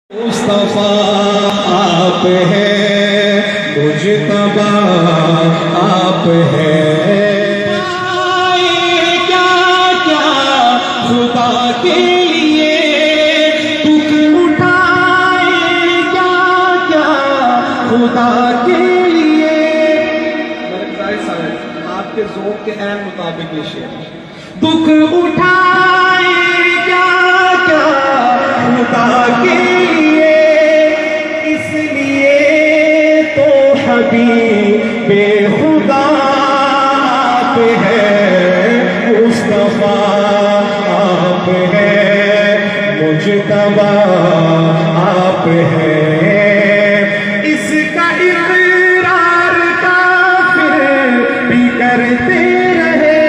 مصطفیٰ آپ ہیں، مجتبیٰ آپ ہیں، کیا کیا خدا کے لیے دکھ اٹھائے، کیا کیا خدا کے لیے۔ آپ کے ذوق کے عین مطابق یہ شعر، دکھ اٹھائے کیا کیا خدا کے لیے، اس لیے تو حبیب خدا آپ ہیں، مصطفیٰ آپ ہیں، مجتبیٰ آپ ہیں۔ اس کا اقرار کافر بھی کرتے رہے،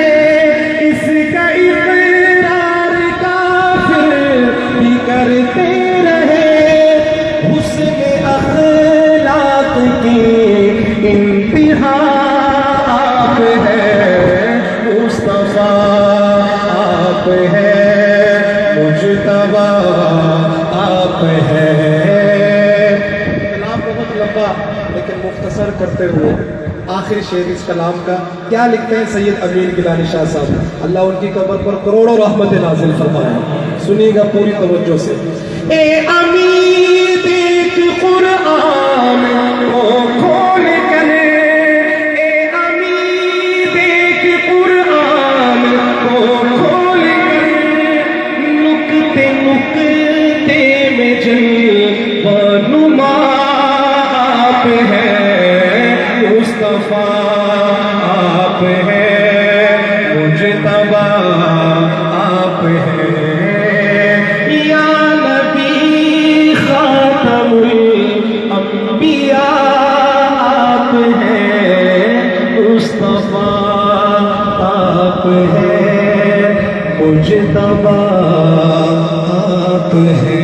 اس کا اقرار کافر بھی کرتے رہے، حسن اخلاق کی انتہا آپ ہیں، مصطفیٰ آپ ہیں، مجتبیٰ آپ ہیں۔ کلام بہت لمبا لیکن مختصر کرتے ہوئے آخری شعر اس کلام کا کیا لکھتے ہیں سید امین گیلانی شاہ صاحب، اللہ ان کی قبر پر کروڑوں رحمت نازل فرمائے۔ سنیے گا پوری توجہ سے۔ اے امین دیکھ قرآن کو کھول کر، اے امین دیکھ قرآن کو کھول کر، نکتے نکتے میں جلوہ نما آپ ہیں، مصطفیٰ آپ ہیں، مجتبیٰ آپ ہیں۔ یا نبی خاتم الانبیاء آپ ہیں، مصطفیٰ آپ ہیں، مجتبیٰ آپ ہیں۔